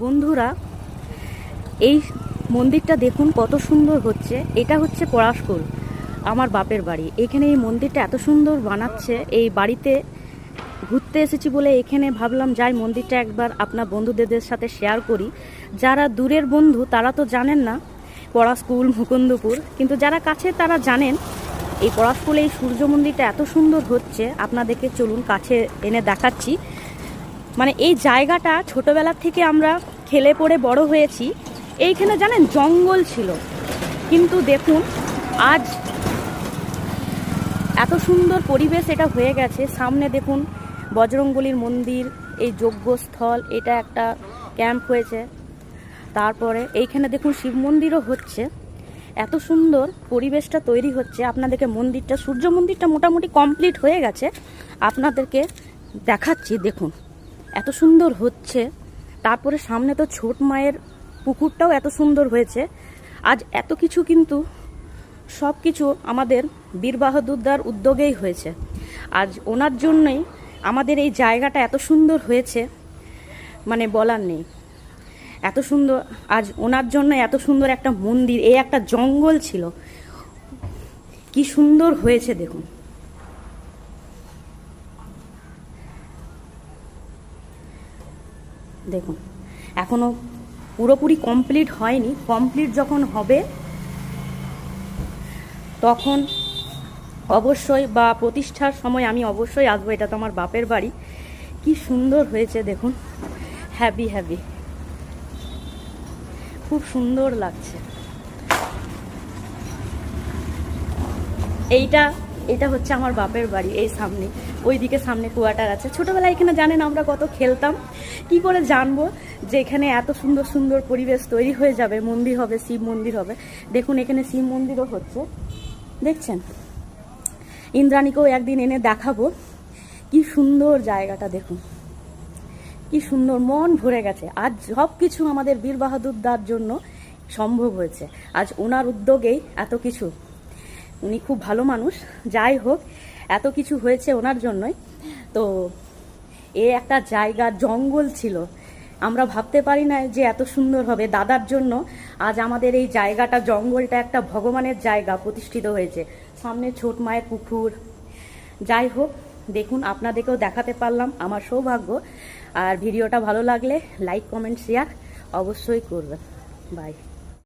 বন্ধুরা, এই মন্দিরটা দেখুন কত সুন্দর হচ্ছে। এটা হচ্ছে পলাশকুল, আমার বাপের বাড়ি। এখানে এই মন্দিরটা এত সুন্দর বানাচ্ছে। এই বাড়িতে ঘুরতে এসেছি বলে এখানে ভাবলাম যাই মন্দিরটা একবার আপনার বন্ধুদের সাথে শেয়ার করি। যারা দূরের বন্ধু তারা তো জানেন না পলাশকুল মুকুন্দপুর, কিন্তু যারা কাছে তারা জানেন এই পলাশকুলে এই সূর্য মন্দিরটা এত সুন্দর হচ্ছে। আপনাদেরকে চলুন কাছে এনে দেখাচ্ছি। মানে এই জায়গাটা ছোটবেলা থেকে আমরা খেলে পড়ে বড় হয়েছি। এইখানে জানেন জঙ্গল ছিল, কিন্তু দেখুন আজ এত সুন্দর পরিবেশ এটা হয়ে গেছে। সামনে দেখুন বজরংবলীর মন্দির, এই যজ্ঞস্থল, এটা একটা ক্যাম্প হয়েছে। তারপরে এইখানে দেখুন শিব মন্দিরও হচ্ছে। এত সুন্দর পরিবেশটা তৈরি হচ্ছে। আপনাদেরকে মন্দিরটা, সূর্য মন্দিরটা মোটামুটি কমপ্লিট হয়ে গেছে, আপনাদেরকে দেখাচ্ছি। দেখুন এত সুন্দর হচ্ছে। তারপরে সামনে তো ছোট মায়ের পুকুরটাও এত সুন্দর হয়েছে। আজ এত কিছু কিন্তু সব কিছু আমাদের বীর বাহাদুরদার উদ্যোগেই হয়েছে। আজ ওনার জন্যই আমাদের এই জায়গাটা এত সুন্দর হয়েছে, মানে বলার নেই। এত সুন্দর আজ ওনার জন্য এত সুন্দর একটা মন্দির। এই একটা জঙ্গল ছিল, কি সুন্দর হয়েছে দেখুন। দেখুন এখনো পুরোপুরি কমপ্লিট হয়নি। কমপ্লিট যখন হবে তখন অবশ্যই, বা প্রতিষ্ঠার সময় আমি অবশ্যই আসবো। এটা তো আমার বাপের বাড়ি। কি সুন্দর হয়েছে দেখুন, হ্যাভি হ্যাভি, খুব সুন্দর লাগছে। এইটা হচ্ছে আমার বাপের বাড়ি। এই সামনে, ওইদিকে সামনে কোয়ার্টার আছে। ছোটবেলায় এখানে জানেন আমরা কত খেলতাম। কি করে জানবো যে এখানে এত সুন্দর সুন্দর পরিবেশ তৈরি হয়ে যাবে, মন্দির হবে, শিব মন্দির হবে। দেখুন এখানে শিব মন্দিরও হচ্ছে, দেখছেন। ইন্দ্রাণীকেও একদিন এনে দেখাবো। কি সুন্দর জায়গাটা দেখুন, কি সুন্দর, মন ভরে গেছে। আজ সব কিছু আমাদের বীর বাহাদুরদার জন্য সম্ভব হয়েছে। আজ ওনার উদ্যোগেই এত কিছু। উনি খুব ভালো মানুষ। যাই হোক, এত কিছু হয়েছে ওনার জন্যই। তো এ একটা জায়গা, জঙ্গল ছিল, আমরা ভাবতে পারি না যে এত সুন্দর হবে। দাদার জন্য আজ আমাদের এই জায়গাটা, জঙ্গলটা একটা ভগবানের জায়গা প্রতিষ্ঠিত হয়েছে। সামনে ছোট মায়ের পুকুর। যাই হোক, দেখুন আপনাদেরকেও দেখাতে পারলাম, আমার সৌভাগ্য। আর ভিডিওটা ভালো লাগলে লাইক, কমেন্ট, শেয়ার অবশ্যই করবেন। বাই।